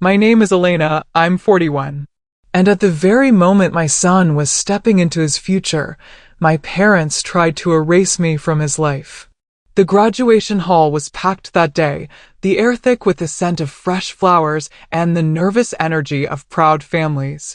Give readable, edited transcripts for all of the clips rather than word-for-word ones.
My name is Elena, I'm 41. And at the very moment my son was stepping into his future, my parents tried to erase me from his life. The graduation hall was packed that day, the air thick with the scent of fresh flowers and the nervous energy of proud families.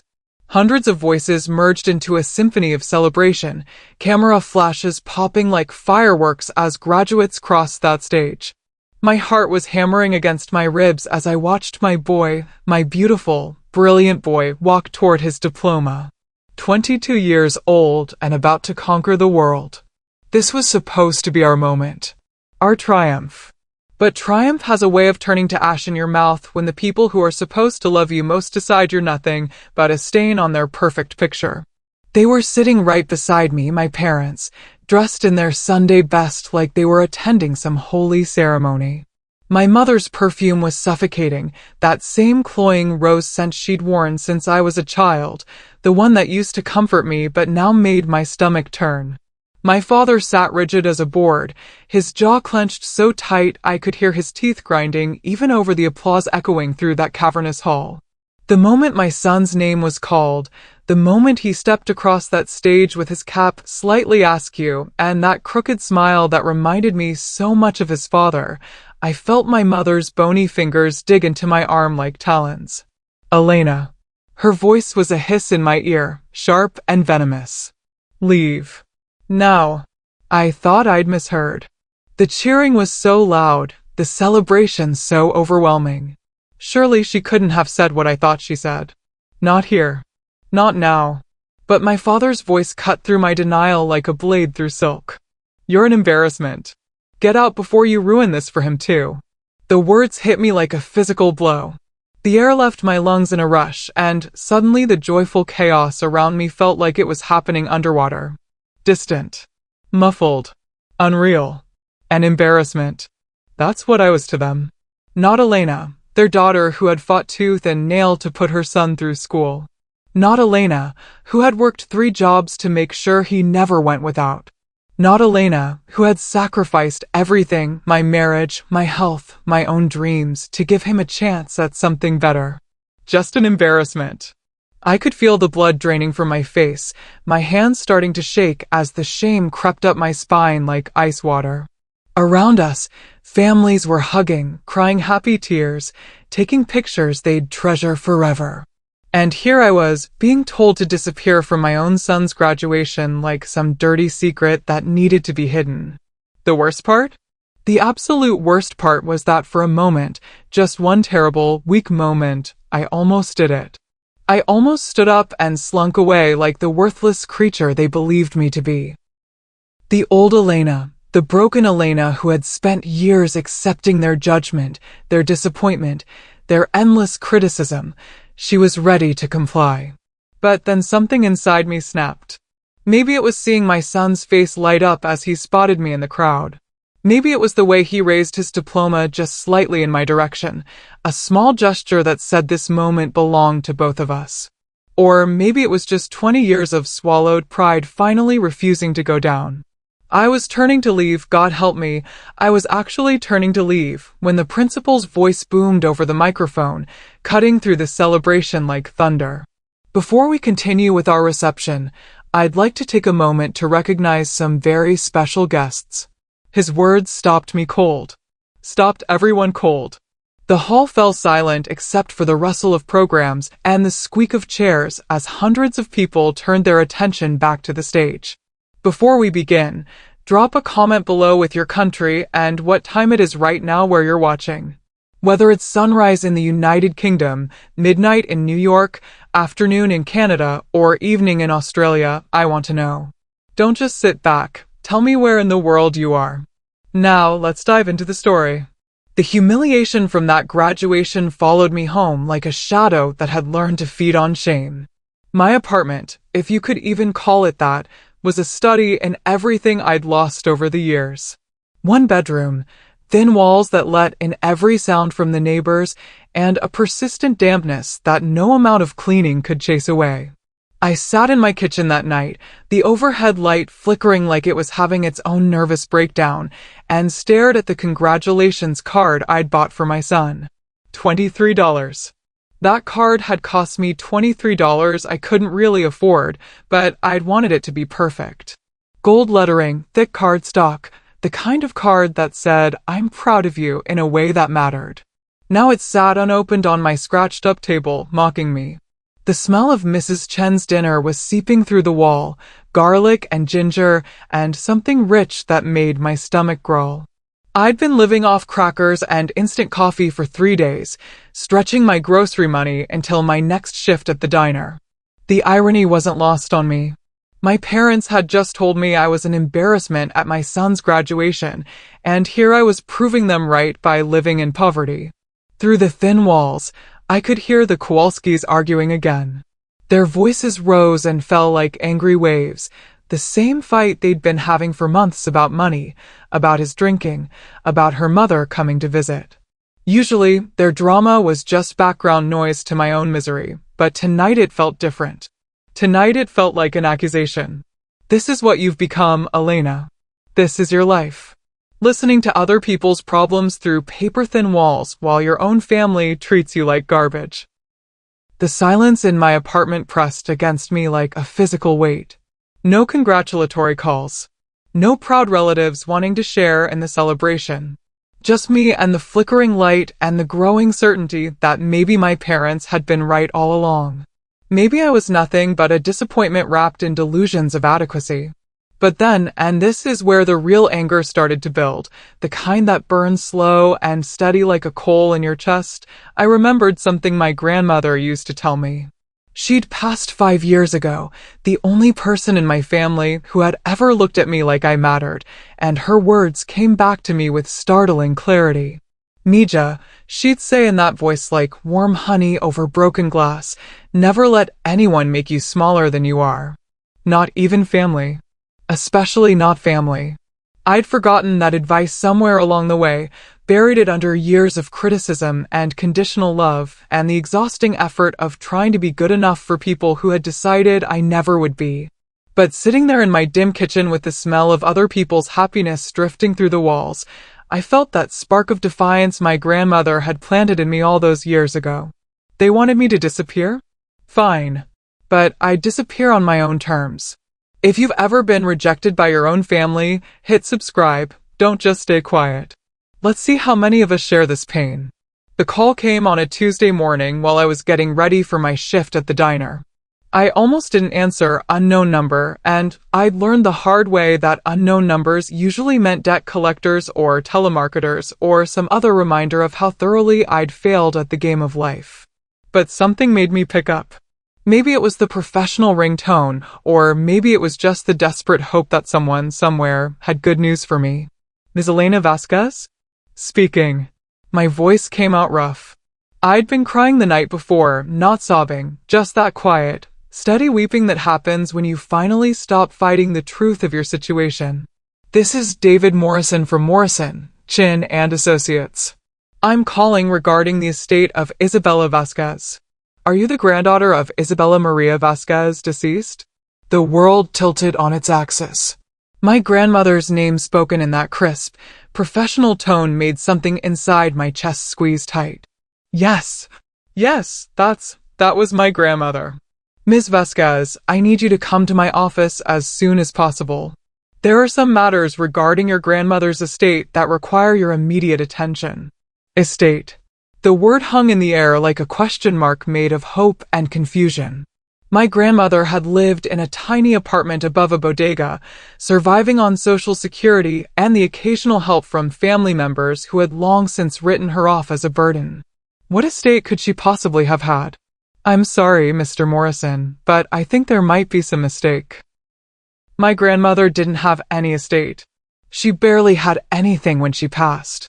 Hundreds of voices merged into a symphony of celebration, camera flashes popping like fireworks as graduates crossed that stage. My heart was hammering against my ribs as I watched my boy, my beautiful, brilliant boy, walk toward his diploma. 22 years old and about to conquer the world. This was supposed to be our moment. Our triumph. But triumph has a way of turning to ash in your mouth when the people who are supposed to love you most decide you're nothing but a stain on their perfect picture. They were sitting right beside me, my parents, dressed in their Sunday best like they were attending some holy ceremony. My mother's perfume was suffocating, that same cloying rose scent she'd worn since I was a child, the one that used to comfort me but now made my stomach turn. My father sat rigid as a board, his jaw clenched so tight I could hear his teeth grinding even over the applause echoing through that cavernous hall. The moment my son's name was called, the moment he stepped across that stage with his cap slightly askew and that crooked smile that reminded me so much of his father, I felt my mother's bony fingers dig into my arm like talons. Elena. Her voice was a hiss in my ear, sharp and venomous. Leave. Now. I thought I'd misheard. The cheering was so loud, the celebration so overwhelming. Surely she couldn't have said what I thought she said. Not here. Not now. But my father's voice cut through my denial like a blade through silk. You're an embarrassment. Get out before you ruin this for him too. The words hit me like a physical blow. The air left my lungs in a rush, and suddenly the joyful chaos around me felt like it was happening underwater. Distant. Muffled. Unreal. An embarrassment. That's what I was to them. Not Elena, their daughter who had fought tooth and nail to put her son through school. Not Elena, who had worked 3 jobs to make sure he never went without. Not Elena, who had sacrificed everything, my marriage, my health, my own dreams, to give him a chance at something better. Just an embarrassment. I could feel the blood draining from my face, my hands starting to shake as the shame crept up my spine like ice water. Around us, families were hugging, crying happy tears, taking pictures they'd treasure forever. And here I was, being told to disappear from my own son's graduation like some dirty secret that needed to be hidden. The worst part? The absolute worst part was that for a moment, just one terrible, weak moment, I almost did it. I almost stood up and slunk away like the worthless creature they believed me to be. The old Elena, the broken Elena who had spent years accepting their judgment, their disappointment, their endless criticism, she was ready to comply. But then something inside me snapped. Maybe it was seeing my son's face light up as he spotted me in the crowd. Maybe it was the way he raised his diploma just slightly in my direction, a small gesture that said this moment belonged to both of us. Or maybe it was just 20 years of swallowed pride finally refusing to go down. I was turning to leave, God help me, I was actually turning to leave, when the principal's voice boomed over the microphone, cutting through the celebration like thunder. Before we continue with our reception, I'd like to take a moment to recognize some very special guests. His words stopped me cold. Stopped everyone cold. The hall fell silent except for the rustle of programs and the squeak of chairs as hundreds of people turned their attention back to the stage. Before we begin, drop a comment below with your country and what time it is right now where you're watching. Whether it's sunrise in the United Kingdom, midnight in New York, afternoon in Canada, or evening in Australia, I want to know. Don't just sit back. Tell me where in the world you are. Now, let's dive into the story. The humiliation from that graduation followed me home like a shadow that had learned to feed on shame. My apartment, if you could even call it that, was a study in everything I'd lost over the years. One bedroom, thin walls that let in every sound from the neighbors, and a persistent dampness that no amount of cleaning could chase away. I sat in my kitchen that night, the overhead light flickering like it was having its own nervous breakdown, and stared at the congratulations card I'd bought for my son. $23. That card had cost me $23 I couldn't really afford, but I'd wanted it to be perfect. Gold lettering, thick cardstock, the kind of card that said, "I'm proud of you," in a way that mattered. Now it sat unopened on my scratched-up table, mocking me. The smell of Mrs. Chen's dinner was seeping through the wall, garlic and ginger, and something rich that made my stomach growl. I'd been living off crackers and instant coffee for 3 days, stretching my grocery money until my next shift at the diner. The irony wasn't lost on me. My parents had just told me I was an embarrassment at my son's graduation, and here I was proving them right by living in poverty. Through the thin walls, I could hear the Kowalskis arguing again. Their voices rose and fell like angry waves, the same fight they'd been having for months about money, about his drinking, about her mother coming to visit. Usually, their drama was just background noise to my own misery, but tonight it felt different. Tonight it felt like an accusation. This is what you've become, Elena. This is your life. Listening to other people's problems through paper-thin walls while your own family treats you like garbage. The silence in my apartment pressed against me like a physical weight. No congratulatory calls. No proud relatives wanting to share in the celebration. Just me and the flickering light and the growing certainty that maybe my parents had been right all along. Maybe I was nothing but a disappointment wrapped in delusions of adequacy. But then, and this is where the real anger started to build, the kind that burns slow and steady like a coal in your chest, I remembered something my grandmother used to tell me. She'd passed 5 years ago, the only person in my family who had ever looked at me like I mattered, and her words came back to me with startling clarity. Mija, she'd say in that voice like warm honey over broken glass, never let anyone make you smaller than you are. Not even family. Especially not family. I'd forgotten that advice somewhere along the way, buried it under years of criticism and conditional love and the exhausting effort of trying to be good enough for people who had decided I never would be. But sitting there in my dim kitchen with the smell of other people's happiness drifting through the walls, I felt that spark of defiance my grandmother had planted in me all those years ago. They wanted me to disappear? Fine. But I'd disappear on my own terms. If you've ever been rejected by your own family, hit subscribe, don't just stay quiet. Let's see how many of us share this pain. The call came on a Tuesday morning while I was getting ready for my shift at the diner. I almost didn't answer unknown number, and I'd learned the hard way that unknown numbers usually meant debt collectors or telemarketers or some other reminder of how thoroughly I'd failed at the game of life. But something made me pick up. Maybe it was the professional ringtone, or maybe it was just the desperate hope that someone, somewhere, had good news for me. Ms. Elena Vasquez? Speaking. My voice came out rough. I'd been crying the night before, not sobbing, just that quiet, steady weeping that happens when you finally stop fighting the truth of your situation. This is David Morrison from Morrison, Chin and Associates. I'm calling regarding the estate of Isabella Vasquez. Are you the granddaughter of Isabella Maria Vasquez, deceased? The world tilted on its axis. My grandmother's name spoken in that crisp, professional tone made something inside my chest squeeze tight. Yes, that was my grandmother. Ms. Vasquez, I need you to come to my office as soon as possible. There are some matters regarding your grandmother's estate that require your immediate attention. Estate. The word hung in the air like a question mark made of hope and confusion. My grandmother had lived in a tiny apartment above a bodega, surviving on Social Security and the occasional help from family members who had long since written her off as a burden. What estate could she possibly have had? I'm sorry, Mr. Morrison, but I think there might be some mistake. My grandmother didn't have any estate. She barely had anything when she passed.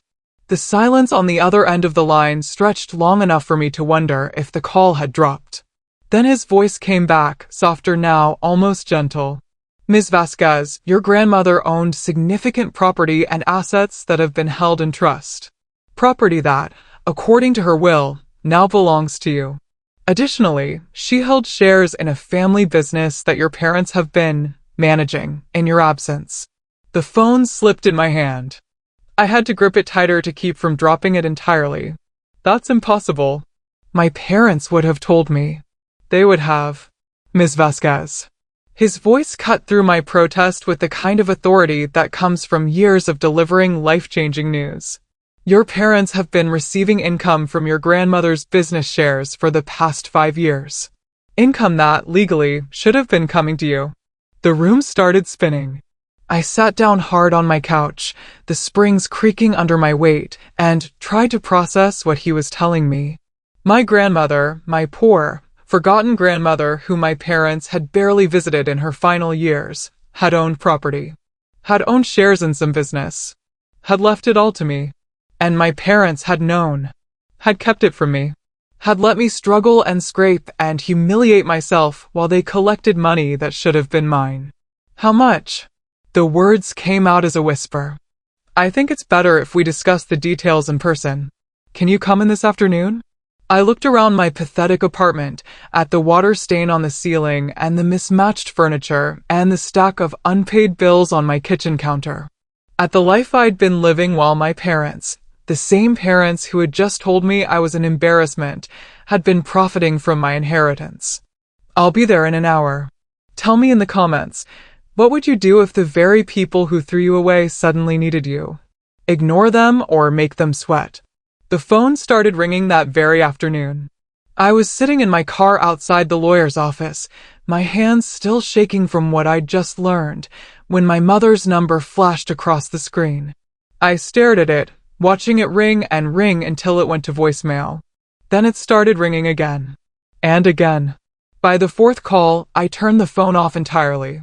The silence on the other end of the line stretched long enough for me to wonder if the call had dropped. Then his voice came back, softer now, almost gentle. Ms. Vasquez, your grandmother owned significant property and assets that have been held in trust. Property that, according to her will, now belongs to you. Additionally, she held shares in a family business that your parents have been managing in your absence. The phone slipped in my hand. I had to grip it tighter to keep from dropping it entirely. That's impossible. My parents would have told me. They would have. Ms. Vasquez. His voice cut through my protest with the kind of authority that comes from years of delivering life-changing news. Your parents have been receiving income from your grandmother's business shares for the past 5 years. Income that, legally, should have been coming to you. The room started spinning. I sat down hard on my couch, the springs creaking under my weight, and tried to process what he was telling me. My grandmother, my poor, forgotten grandmother whom my parents had barely visited in her final years, had owned property, had owned shares in some business, had left it all to me. And my parents had known, had kept it from me, had let me struggle and scrape and humiliate myself while they collected money that should have been mine. How much? The words came out as a whisper. I think it's better if we discuss the details in person. Can you come in this afternoon? I looked around my pathetic apartment, at the water stain on the ceiling and the mismatched furniture and the stack of unpaid bills on my kitchen counter. At the life I'd been living while my parents, the same parents who had just told me I was an embarrassment, had been profiting from my inheritance. I'll be there in an hour. Tell me in the comments, what would you do if the very people who threw you away suddenly needed you? Ignore them or make them sweat? The phone started ringing that very afternoon. I was sitting in my car outside the lawyer's office, my hands still shaking from what I'd just learned, when my mother's number flashed across the screen. I stared at it, watching it ring and ring until it went to voicemail. Then it started ringing again. And again. By the fourth call, I turned the phone off entirely.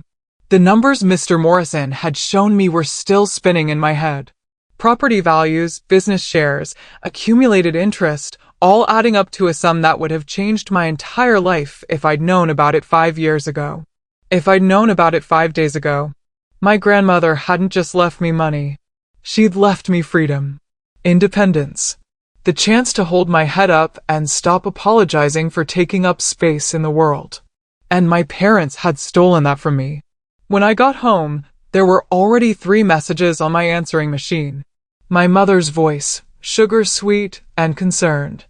The numbers Mr. Morrison had shown me were still spinning in my head. Property values, business shares, accumulated interest, all adding up to a sum that would have changed my entire life if I'd known about it 5 years ago. If I'd known about it 5 days ago. My grandmother hadn't just left me money. She'd left me freedom. Independence. The chance to hold my head up and stop apologizing for taking up space in the world. And my parents had stolen that from me. When I got home, there were already 3 messages on my answering machine. My mother's voice, sugar sweet and concerned.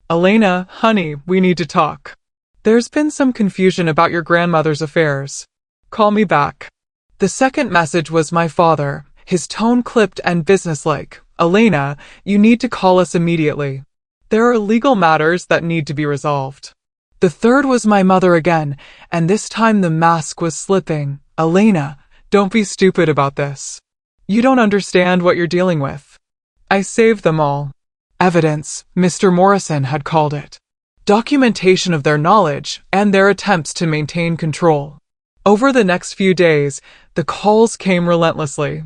Elena, honey, we need to talk. There's been some confusion about your grandmother's affairs. Call me back. The second message was my father, his tone clipped and businesslike. Elena, you need to call us immediately. There are legal matters that need to be resolved. The third was my mother again, and this time the mask was slipping. Elena, don't be stupid about this. You don't understand what you're dealing with. I saved them all. Evidence, Mr. Morrison had called it. Documentation of their knowledge and their attempts to maintain control. Over the next few days, the calls came relentlessly.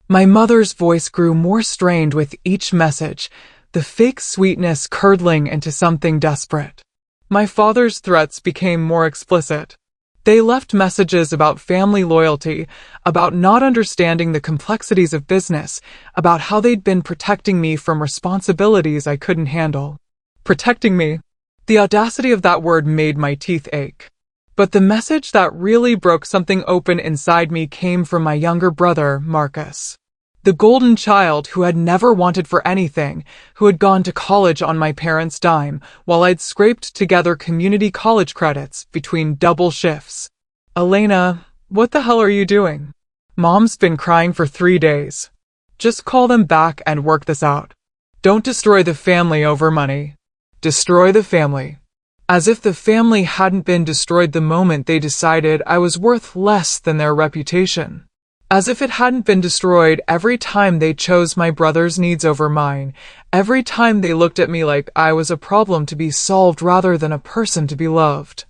My mother's voice grew more strained with each message, the fake sweetness curdling into something desperate. My father's threats became more explicit. They left messages about family loyalty, about not understanding the complexities of business, about how they'd been protecting me from responsibilities I couldn't handle. Protecting me. The audacity of that word made my teeth ache. But the message that really broke something open inside me came from my younger brother, Marcus. The golden child who had never wanted for anything, who had gone to college on my parents' dime, while I'd scraped together community college credits between double shifts. Elena, what the hell are you doing? Mom's been crying for 3 days. Just call them back and work this out. Don't destroy the family over money. Destroy the family. As if the family hadn't been destroyed the moment they decided I was worth less than their reputation. As if it hadn't been destroyed every time they chose my brother's needs over mine, every time they looked at me like I was a problem to be solved rather than a person to be loved.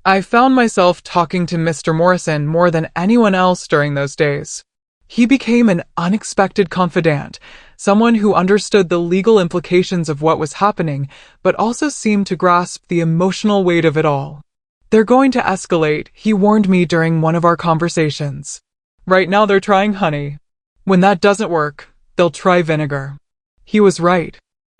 I found myself talking to Mr. Morrison more than anyone else during those days. He became an unexpected confidant, someone who understood the legal implications of what was happening, but also seemed to grasp the emotional weight of it all. They're going to escalate, he warned me during one of our conversations. Right now they're trying honey. When that doesn't work, they'll try vinegar. He was right.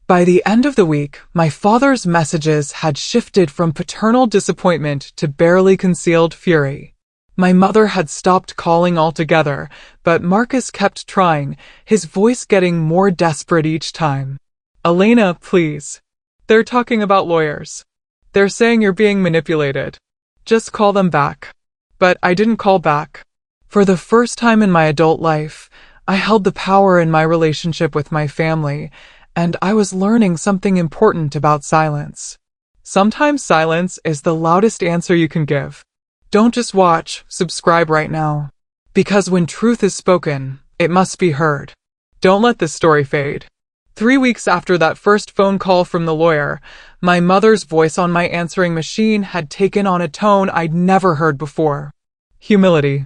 By the end of the week, my father's messages had shifted from paternal disappointment to barely concealed fury. My mother had stopped calling altogether, but Marcus kept trying, his voice getting more desperate each time. Elena, please. They're talking about lawyers. They're saying you're being manipulated. Just call them back. But I didn't call back. For the first time in my adult life, I held the power in my relationship with my family, and I was learning something important about silence. Sometimes silence is the loudest answer you can give. Don't just watch, subscribe right now. Because when truth is spoken, it must be heard. Don't let this story fade. 3 weeks after that first phone call from the lawyer, my mother's voice on my answering machine had taken on a tone I'd never heard before. Humility.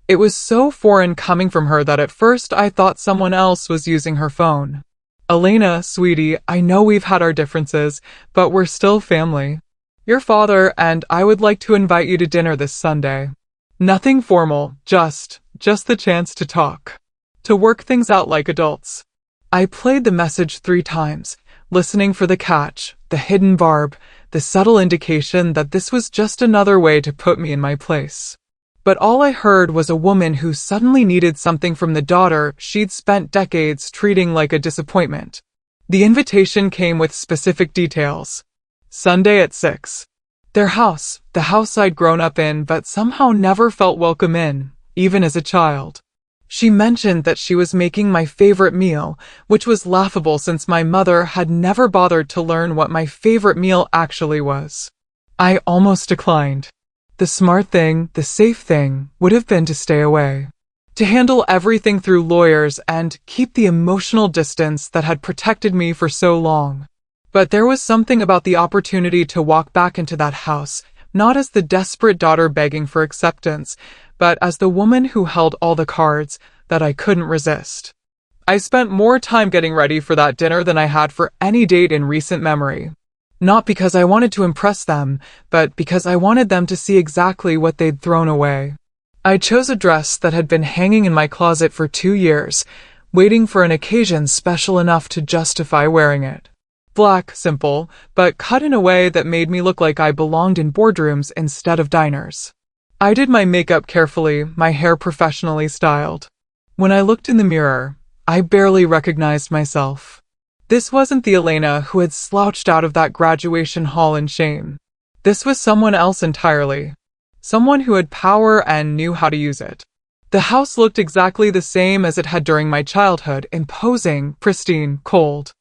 It was so foreign coming from her that at first I thought someone else was using her phone. Elena, sweetie, I know we've had our differences, but we're still family. Your father and I would like to invite you to dinner this Sunday. Nothing formal, just the chance to talk. To work things out like adults. I played the message 3 times, listening for the catch, the hidden barb, the subtle indication that this was just another way to put me in my place. But all I heard was a woman who suddenly needed something from the daughter she'd spent decades treating like a disappointment. The invitation came with specific details. Sunday at 6. Their house, the house I'd grown up in but somehow never felt welcome in, even as a child. She mentioned that she was making my favorite meal, which was laughable since my mother had never bothered to learn what my favorite meal actually was. I almost declined. The smart thing, the safe thing, would have been to stay away. To handle everything through lawyers and keep the emotional distance that had protected me for so long. But there was something about the opportunity to walk back into that house, not as the desperate daughter begging for acceptance, but as the woman who held all the cards, that I couldn't resist. I spent more time getting ready for that dinner than I had for any date in recent memory. Not because I wanted to impress them, but because I wanted them to see exactly what they'd thrown away. I chose a dress that had been hanging in my closet for 2 years, waiting for an occasion special enough to justify wearing it. Black, simple, but cut in a way that made me look like I belonged in boardrooms instead of diners. I did my makeup carefully, my hair professionally styled. When I looked in the mirror, I barely recognized myself. This wasn't the Elena who had slouched out of that graduation hall in shame. This was someone else entirely. Someone who had power and knew how to use it. The house looked exactly the same as it had during my childhood, imposing, pristine, cold.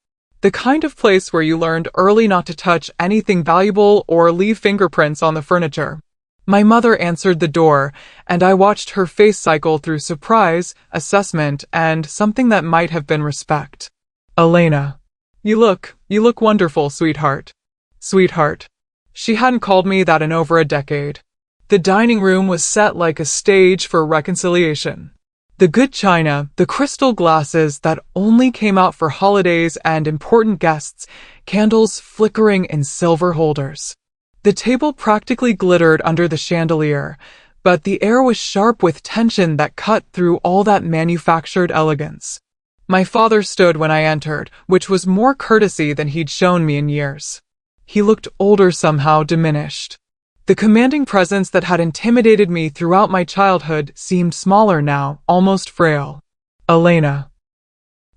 The kind of place where you learned early not to touch anything valuable or leave fingerprints on the furniture. My mother answered the door, and I watched her face cycle through surprise, assessment, and something that might have been respect. Elena. You look wonderful, sweetheart. Sweetheart. She hadn't called me that in over a decade. The dining room was set like a stage for reconciliation. The good china, the crystal glasses that only came out for holidays and important guests, candles flickering in silver holders. The table practically glittered under the chandelier, but the air was sharp with tension that cut through all that manufactured elegance. My father stood when I entered, which was more courtesy than he'd shown me in years. He looked older somehow, diminished. The commanding presence that had intimidated me throughout my childhood seemed smaller now, almost frail. Elena.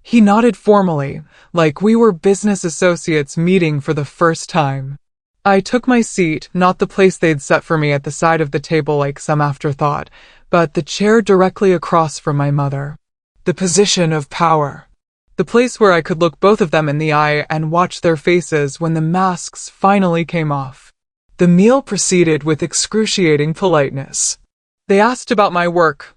He nodded formally, like we were business associates meeting for the first time. I took my seat, not the place they'd set for me at the side of the table like some afterthought, but the chair directly across from my mother. The position of power. The place where I could look both of them in the eye and watch their faces when the masks finally came off. The meal proceeded with excruciating politeness. They asked about my work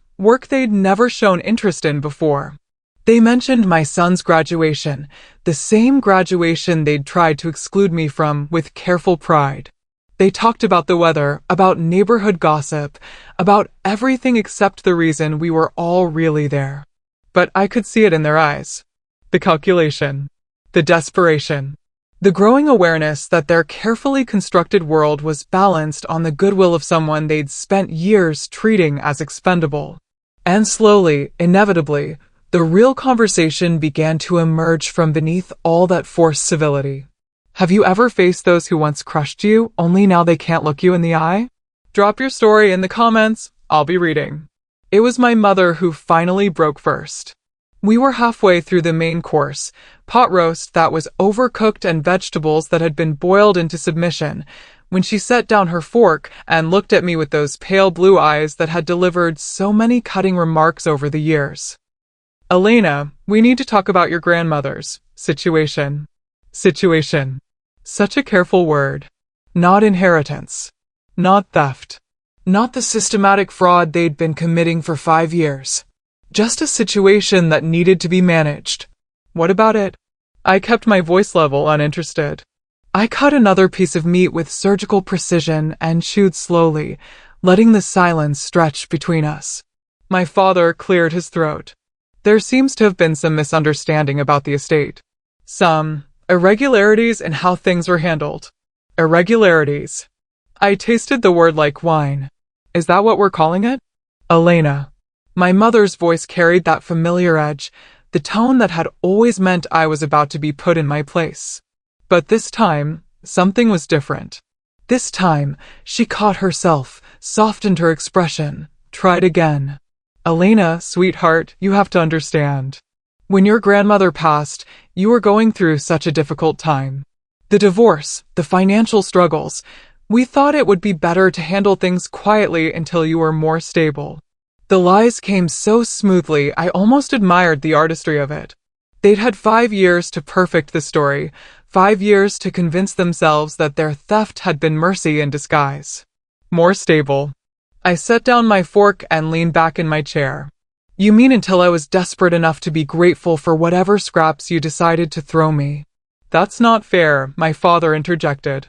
they'd never shown interest in before. They mentioned my son's graduation, the same graduation they'd tried to exclude me from with careful pride. They talked about the weather, about neighborhood gossip, about everything except the reason we were all really there. But I could see it in their eyes. The calculation. The desperation. The growing awareness that their carefully constructed world was balanced on the goodwill of someone they'd spent years treating as expendable. And slowly, inevitably, the real conversation began to emerge from beneath all that forced civility. Have you ever faced those who once crushed you, only now they can't look you in the eye? Drop your story in the comments, I'll be reading. It was my mother who finally broke first. We were halfway through the main course, pot roast that was overcooked and vegetables that had been boiled into submission, when she set down her fork and looked at me with those pale blue eyes that had delivered so many cutting remarks over the years. Elena, we need to talk about your grandmother's situation. Situation. Such a careful word. Not inheritance. Not theft. Not the systematic fraud they'd been committing for 5 years. Just a situation that needed to be managed. What about it? I kept my voice level uninterested. I cut another piece of meat with surgical precision and chewed slowly, letting the silence stretch between us. My father cleared his throat. There seems to have been some misunderstanding about the estate. Some irregularities in how things were handled. Irregularities. I tasted the word like wine. Is that what we're calling it? Elena. My mother's voice carried that familiar edge, the tone that had always meant I was about to be put in my place. But this time, something was different. This time, she caught herself, softened her expression, tried again. Elena, sweetheart, you have to understand. When your grandmother passed, you were going through such a difficult time. The divorce, the financial struggles. We thought it would be better to handle things quietly until you were more stable. The lies came so smoothly, I almost admired the artistry of it. They'd had 5 years to perfect the story, 5 years to convince themselves that their theft had been mercy in disguise. More stable. I set down my fork and leaned back in my chair. You mean until I was desperate enough to be grateful for whatever scraps you decided to throw me? That's not fair, my father interjected.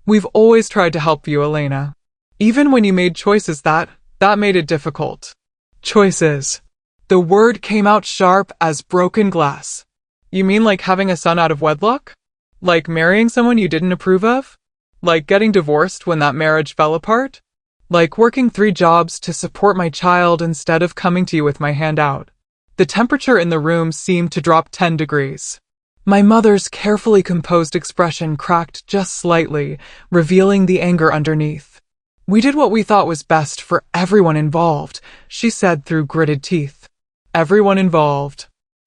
We've always tried to help you, Elena. Even when you made choices that made it difficult. Choices. The word came out sharp as broken glass. You mean like having a son out of wedlock? Like marrying someone you didn't approve of? Like getting divorced when that marriage fell apart? Like working 3 jobs to support my child instead of coming to you with my hand out? The temperature in the room seemed to drop 10 degrees. My mother's carefully composed expression cracked just slightly, revealing the anger underneath. We did what we thought was best for everyone involved, she said through gritted teeth. Everyone involved.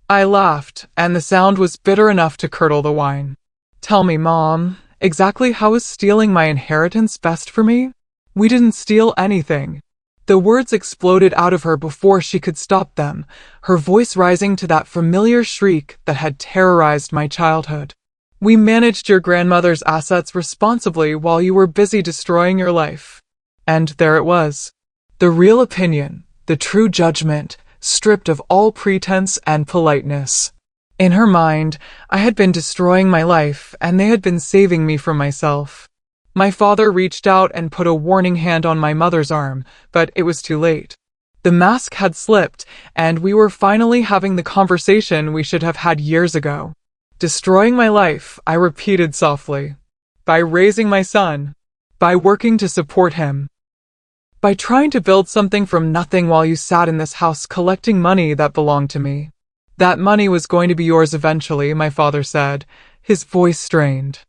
I laughed, and the sound was bitter enough to curdle the wine. Tell me, Mom, exactly how is stealing my inheritance best for me? We didn't steal anything. The words exploded out of her before she could stop them, her voice rising to that familiar shriek that had terrorized my childhood. We managed your grandmother's assets responsibly while you were busy destroying your life. And there it was. The real opinion, the true judgment, stripped of all pretense and politeness. In her mind, I had been destroying my life, and they had been saving me from myself. My father reached out and put a warning hand on my mother's arm, but it was too late. The mask had slipped, and we were finally having the conversation we should have had years ago. Destroying my life, I repeated softly. By raising my son. By working to support him. By trying to build something from nothing while you sat in this house collecting money that belonged to me. That money was going to be yours eventually, my father said, his voice strained.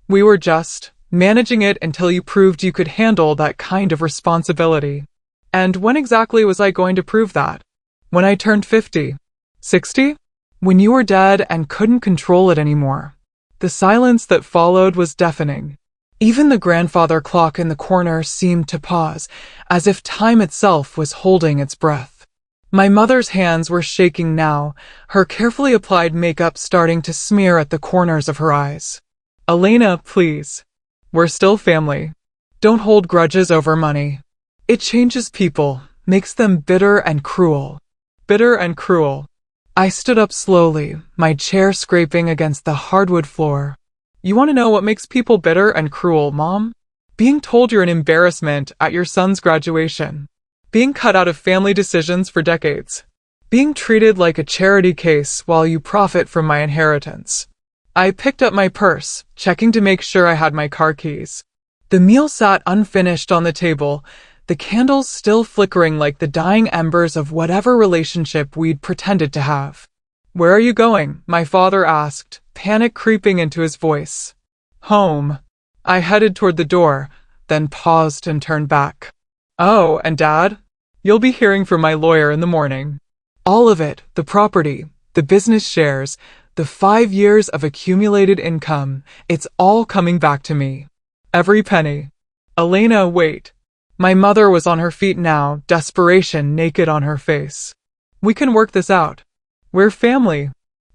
We were just managing it until you proved you could handle that kind of responsibility. And when exactly was I going to prove that? When I turned 50? 60? When you were dead and couldn't control it anymore. The silence that followed was deafening. Even the grandfather clock in the corner seemed to pause, as if time itself was holding its breath. My mother's hands were shaking now, her carefully applied makeup starting to smear at the corners of her eyes. Elena, please. We're still family. Don't hold grudges over money. It changes people, makes them bitter and cruel. Bitter and cruel. I stood up slowly, my chair scraping against the hardwood floor. You want to know what makes people bitter and cruel, Mom? Being told you're an embarrassment at your son's graduation. Being cut out of family decisions for decades. Being treated like a charity case while you profit from my inheritance. I picked up my purse, checking to make sure I had my car keys. The meal sat unfinished on the table, the candles still flickering like the dying embers of whatever relationship we'd pretended to have. Where are you going? My father asked, panic creeping into his voice. Home. I headed toward the door, then paused and turned back. Oh, and Dad? You'll be hearing from my lawyer in the morning. All of it, the property, the business shares, The 5 years of accumulated income, it's all coming back to me. Every penny. Elena, wait. My mother was on her feet now, desperation naked on her face. We can work this out. We're family.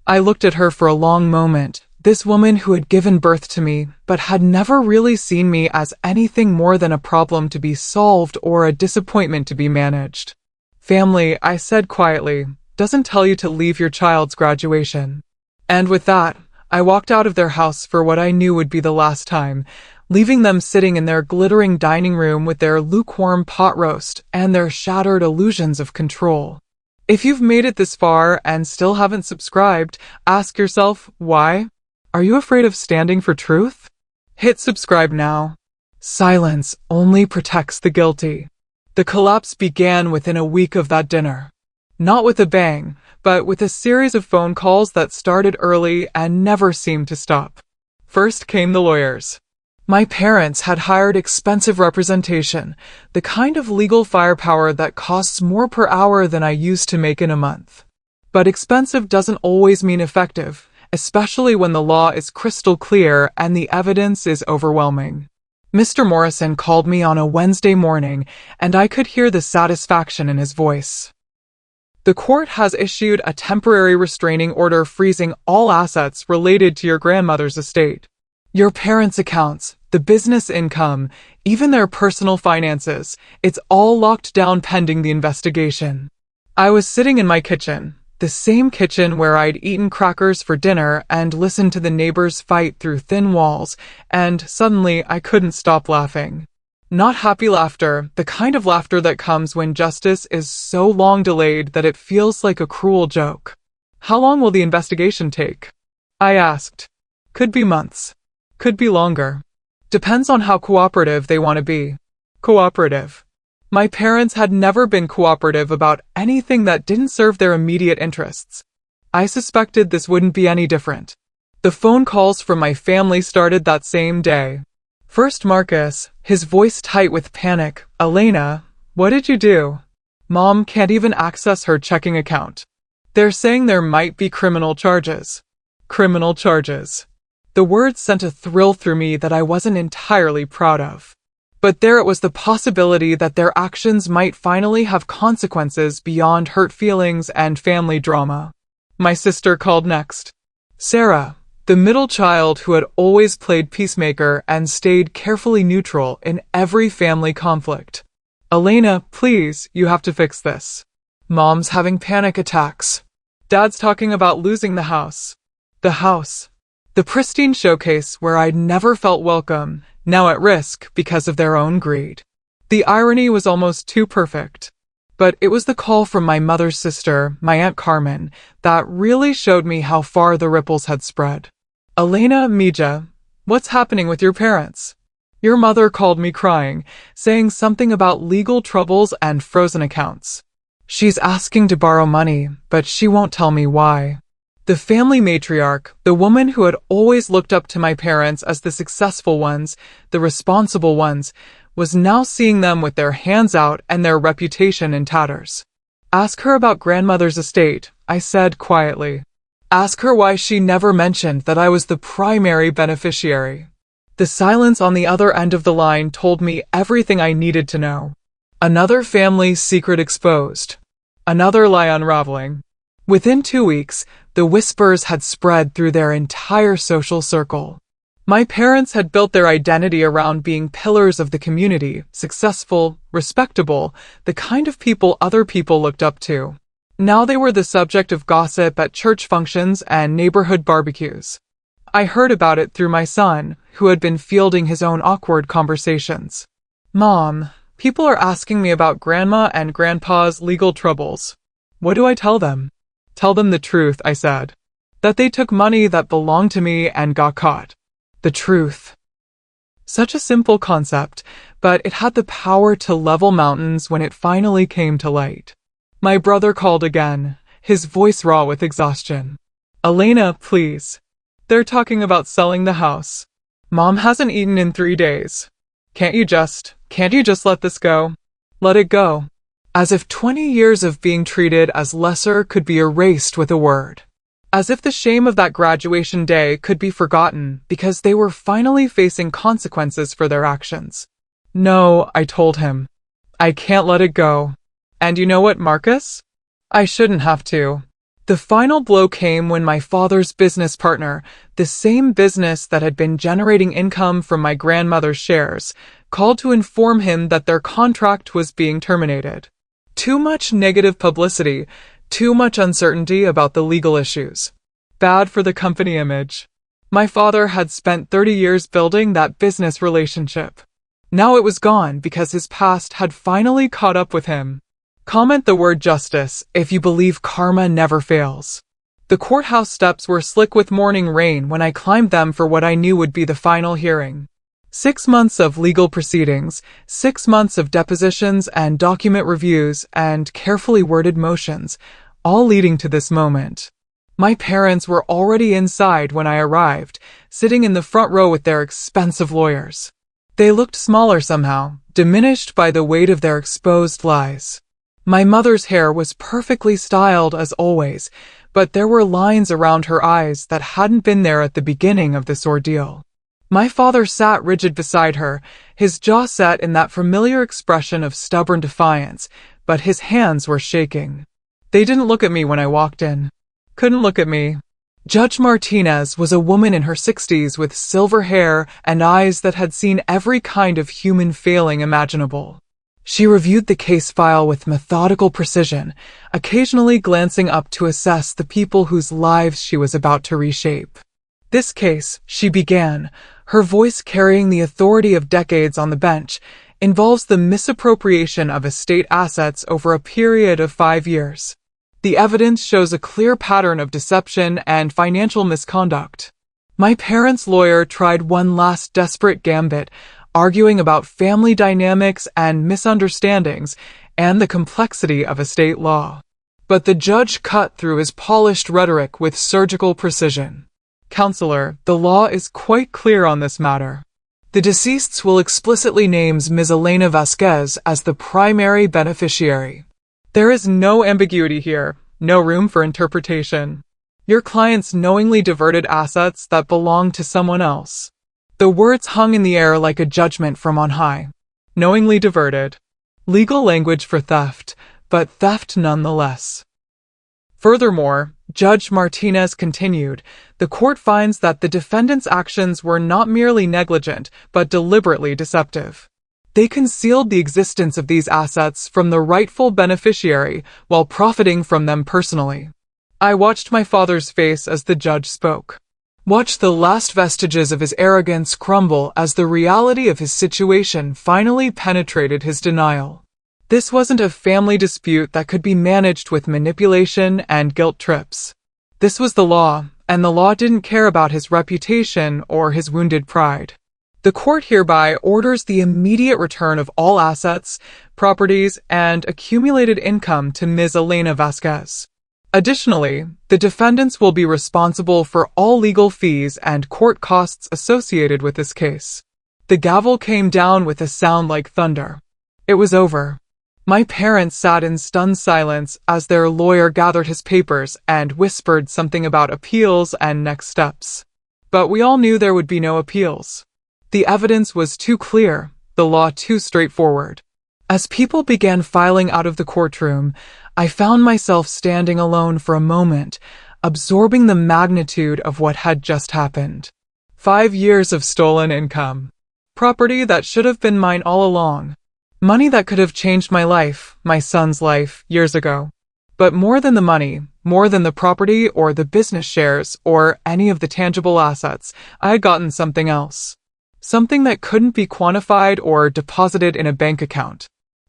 I looked at her for a long moment, this woman who had given birth to me, but had never really seen me as anything more than a problem to be solved or a disappointment to be managed. Family, I said quietly, doesn't tell you to leave your child's graduation. And with that, I walked out of their house for what I knew would be the last time, leaving them sitting in their glittering dining room with their lukewarm pot roast and their shattered illusions of control. If you've made it this far and still haven't subscribed, ask yourself, why? Are you afraid of standing for truth? Hit subscribe now. Silence only protects the guilty. The collapse began within a week of that dinner. Not with a bang, but with a series of phone calls that started early and never seemed to stop. First came the lawyers. My parents had hired expensive representation, the kind of legal firepower that costs more per hour than I used to make in a month. But expensive doesn't always mean effective, especially when the law is crystal clear and the evidence is overwhelming. Mr. Morrison called me on a Wednesday morning, and I could hear the satisfaction in his voice. The court has issued a temporary restraining order freezing all assets related to your grandmother's estate. Your parents' accounts, the business income, even their personal finances, it's all locked down pending the investigation. I was sitting in my kitchen, the same kitchen where I'd eaten crackers for dinner and listened to the neighbors fight through thin walls, and suddenly I couldn't stop laughing. Not happy laughter, the kind of laughter that comes when justice is so long delayed that it feels like a cruel joke. How long will the investigation take? I asked. Could be months. Could be longer. Depends on how cooperative they want to be. Cooperative. My parents had never been cooperative about anything that didn't serve their immediate interests. I suspected this wouldn't be any different. The phone calls from my family started that same day. First Marcus, his voice tight with panic. Elena, what did you do? Mom can't even access her checking account. They're saying there might be criminal charges. Criminal charges. The words sent a thrill through me that I wasn't entirely proud of. But there it was, the possibility that their actions might finally have consequences beyond hurt feelings and family drama. My sister called next. Sarah, the middle child who had always played peacemaker and stayed carefully neutral in every family conflict. Elena, please, you have to fix this. Mom's having panic attacks. Dad's talking about losing the house. The house. The pristine showcase where I'd never felt welcome, now at risk because of their own greed. The irony was almost too perfect. But it was the call from my mother's sister, my Aunt Carmen, that really showed me how far the ripples had spread. Elena, Mija, what's happening with your parents? Your mother called me crying, saying something about legal troubles and frozen accounts. She's asking to borrow money, but she won't tell me why. The family matriarch, the woman who had always looked up to my parents as the successful ones, the responsible ones, was now seeing them with their hands out and their reputation in tatters. Ask her about grandmother's estate, I said quietly. Ask her why she never mentioned that I was the primary beneficiary. The silence on the other end of the line told me everything I needed to know. Another family secret exposed. Another lie unraveling. Within 2 weeks, the whispers had spread through their entire social circle. My parents had built their identity around being pillars of the community, successful, respectable, the kind of people other people looked up to. Now they were the subject of gossip at church functions and neighborhood barbecues. I heard about it through my son, who had been fielding his own awkward conversations. Mom, people are asking me about Grandma and Grandpa's legal troubles. What do I tell them? Tell them the truth, I said. That they took money that belonged to me and got caught. The truth. Such a simple concept, but it had the power to level mountains when it finally came to light. My brother called again, his voice raw with exhaustion. Elena, please. They're talking about selling the house. Mom hasn't eaten in 3 days. Can't you just let this go? Let it go. As if 20 years of being treated as lesser could be erased with a word. As if the shame of that graduation day could be forgotten because they were finally facing consequences for their actions. No, I told him. I can't let it go. And you know what, Marcus? I shouldn't have to. The final blow came when my father's business partner, the same business that had been generating income from my grandmother's shares, called to inform him that their contract was being terminated. Too much negative publicity, too much uncertainty about the legal issues. Bad for the company image. My father had spent 30 years building that business relationship. Now it was gone because his past had finally caught up with him. Comment the word justice if you believe karma never fails. The courthouse steps were slick with morning rain when I climbed them for what I knew would be the final hearing. 6 months of legal proceedings, 6 months of depositions and document reviews and carefully worded motions, all leading to this moment. My parents were already inside when I arrived, sitting in the front row with their expensive lawyers. They looked smaller somehow, diminished by the weight of their exposed lies. My mother's hair was perfectly styled as always, but there were lines around her eyes that hadn't been there at the beginning of this ordeal. My father sat rigid beside her, his jaw set in that familiar expression of stubborn defiance, but his hands were shaking. They didn't look at me when I walked in. Couldn't look at me. Judge Martinez was a woman in her 60s with silver hair and eyes that had seen every kind of human failing imaginable. She reviewed the case file with methodical precision, occasionally glancing up to assess the people whose lives she was about to reshape. This case, she began, her voice carrying the authority of decades on the bench, involves the misappropriation of estate assets over a period of 5 years. The evidence shows a clear pattern of deception and financial misconduct. My parents' lawyer tried one last desperate gambit, arguing about family dynamics and misunderstandings and the complexity of estate law. But the judge cut through his polished rhetoric with surgical precision. Counselor, the law is quite clear on this matter. The deceased's will explicitly names Ms. Elena Vasquez as the primary beneficiary. There is no ambiguity here, no room for interpretation. Your clients knowingly diverted assets that belonged to someone else. The words hung in the air like a judgment from on high. Knowingly diverted. Legal language for theft, but theft nonetheless. Furthermore, Judge Martinez continued, the court finds that the defendant's actions were not merely negligent, but deliberately deceptive. They concealed the existence of these assets from the rightful beneficiary while profiting from them personally. I watched my father's face as the judge spoke. Watched the last vestiges of his arrogance crumble as the reality of his situation finally penetrated his denial. This wasn't a family dispute that could be managed with manipulation and guilt trips. This was the law, and the law didn't care about his reputation or his wounded pride. The court hereby orders the immediate return of all assets, properties, and accumulated income to Ms. Elena Vasquez. Additionally, the defendants will be responsible for all legal fees and court costs associated with this case. The gavel came down with a sound like thunder. It was over. My parents sat in stunned silence as their lawyer gathered his papers and whispered something about appeals and next steps. But we all knew there would be no appeals. The evidence was too clear, the law too straightforward. As people began filing out of the courtroom, I found myself standing alone for a moment, absorbing the magnitude of what had just happened. 5 years of stolen income. Property that should have been mine all along. Money that could have changed my life, my son's life, years ago. But more than the money, more than the property or the business shares or any of the tangible assets, I had gotten something else. Something that couldn't be quantified or deposited in a bank account.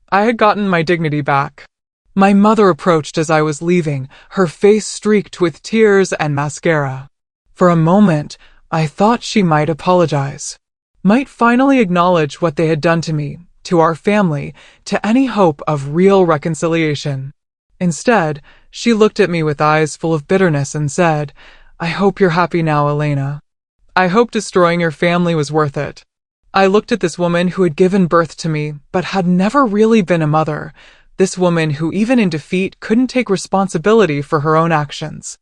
I had gotten my dignity back. My mother approached as I was leaving, her face streaked with tears and mascara. For a moment, I thought she might apologize. Might finally acknowledge what they had done to me, to our family, to any hope of real reconciliation. Instead, she looked at me with eyes full of bitterness and said, "I hope you're happy now, Elena. I hope destroying your family was worth it." I looked at this woman who had given birth to me, but had never really been a mother. This woman who even in defeat couldn't take responsibility for her own actions.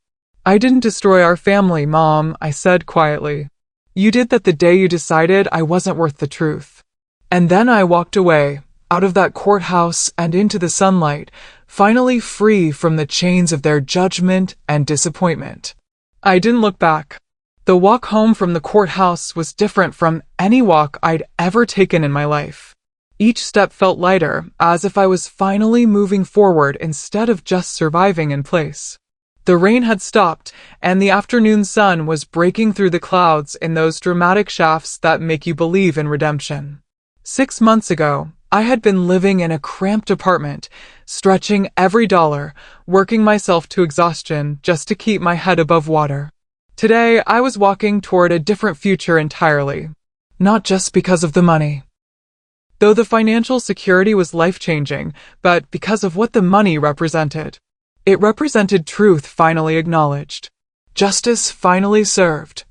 I didn't destroy our family, Mom, I said quietly. You did that the day you decided I wasn't worth the truth. And then I walked away, out of that courthouse and into the sunlight, finally free from the chains of their judgment and disappointment. I didn't look back. The walk home from the courthouse was different from any walk I'd ever taken in my life. Each step felt lighter, as if I was finally moving forward instead of just surviving in place. The rain had stopped, and the afternoon sun was breaking through the clouds in those dramatic shafts that make you believe in redemption. 6 months ago, I had been living in a cramped apartment, stretching every dollar, working myself to exhaustion just to keep my head above water. Today, I was walking toward a different future entirely, not just because of the money. Though the financial security was life-changing, but because of what the money represented. It represented truth finally acknowledged, justice finally served,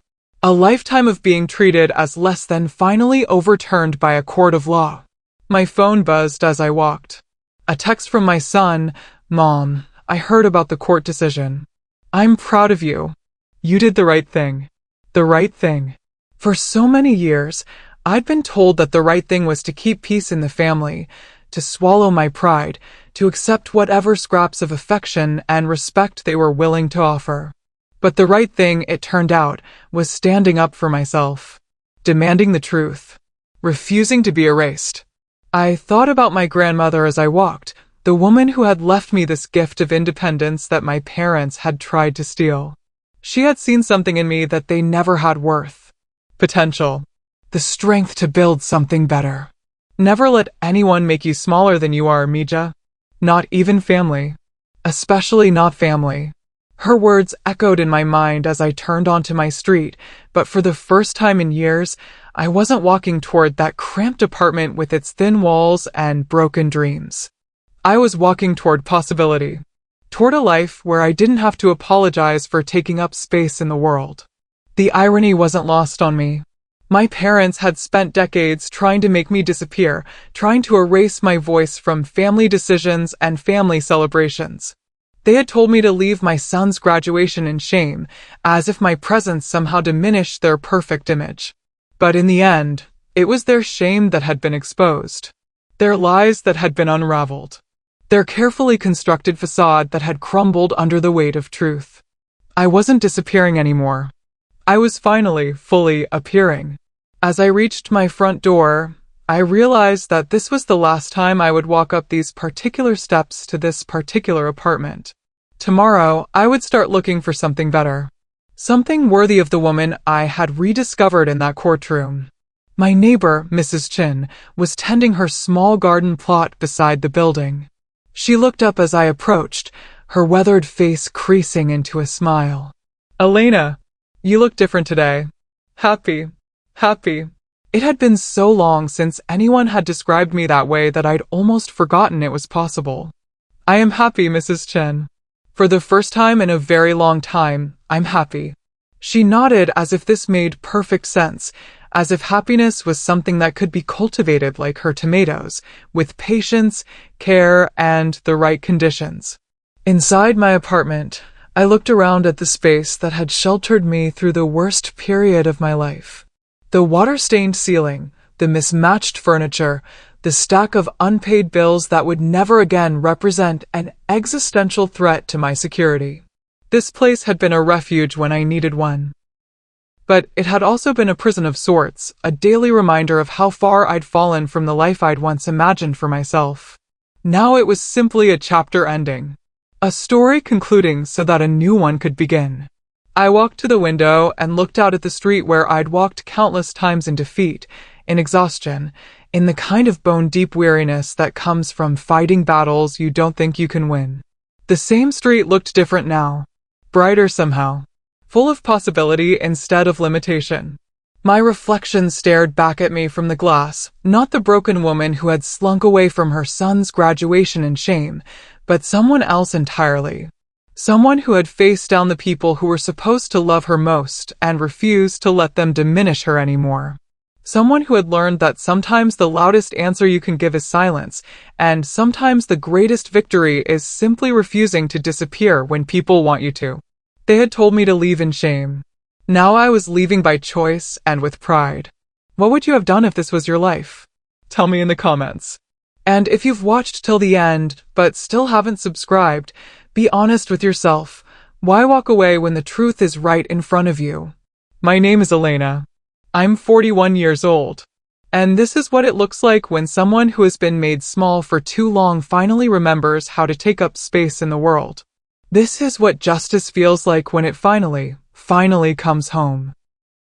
a lifetime of being treated as less than finally overturned by a court of law. My phone buzzed as I walked. A text from my son, Mom, I heard about the court decision. I'm proud of you. You did the right thing. The right thing. For so many years, I'd been told that the right thing was to keep peace in the family, to swallow my pride, to accept whatever scraps of affection and respect they were willing to offer. But the right thing, it turned out, was standing up for myself, demanding the truth, refusing to be erased. I thought about my grandmother as I walked, the woman who had left me this gift of independence that my parents had tried to steal. She had seen something in me that they never had worth. Potential. The strength to build something better. Never let anyone make you smaller than you are, Mija. Not even family. Especially not family. Her words echoed in my mind as I turned onto my street, but for the first time in years, I wasn't walking toward that cramped apartment with its thin walls and broken dreams. I was walking toward possibility. Toward a life where I didn't have to apologize for taking up space in the world. The irony wasn't lost on me. My parents had spent decades trying to make me disappear, trying to erase my voice from family decisions and family celebrations. They had told me to leave my son's graduation in shame, as if my presence somehow diminished their perfect image. But in the end, it was their shame that had been exposed. Their lies that had been unraveled. Their carefully constructed facade that had crumbled under the weight of truth. I wasn't disappearing anymore. I was finally, fully appearing. As I reached my front door, I realized that this was the last time I would walk up these particular steps to this particular apartment. Tomorrow, I would start looking for something better. Something worthy of the woman I had rediscovered in that courtroom. My neighbor, Mrs. Chin, was tending her small garden plot beside the building. She looked up as I approached, her weathered face creasing into a smile. Elena, you look different today. Happy. It had been so long since anyone had described me that way that I'd almost forgotten it was possible. I am happy, Mrs. Chen. For the first time in a very long time, I'm happy. She nodded as if this made perfect sense, as if happiness was something that could be cultivated like her tomatoes, with patience, care, and the right conditions. Inside my apartment, I looked around at the space that had sheltered me through the worst period of my life. The water-stained ceiling, the mismatched furniture, the stack of unpaid bills that would never again represent an existential threat to my security. This place had been a refuge when I needed one. But it had also been a prison of sorts, a daily reminder of how far I'd fallen from the life I'd once imagined for myself. Now it was simply a chapter ending. A story concluding so that a new one could begin. I walked to the window and looked out at the street where I'd walked countless times in defeat, in exhaustion, in the kind of bone-deep weariness that comes from fighting battles you don't think you can win. The same street looked different now, brighter somehow, full of possibility instead of limitation. My reflection stared back at me from the glass, not the broken woman who had slunk away from her son's graduation in shame, but someone else entirely. Someone who had faced down the people who were supposed to love her most and refused to let them diminish her anymore. Someone who had learned that sometimes the loudest answer you can give is silence, and sometimes the greatest victory is simply refusing to disappear when people want you to. They had told me to leave in shame. Now I was leaving by choice and with pride. What would you have done if this was your life? Tell me in the comments. And if you've watched till the end, but still haven't subscribed, be honest with yourself. Why walk away when the truth is right in front of you? My name is Elena. I'm 41 years old. And this is what it looks like when someone who has been made small for too long finally remembers how to take up space in the world. This is what justice feels like when it finally comes home.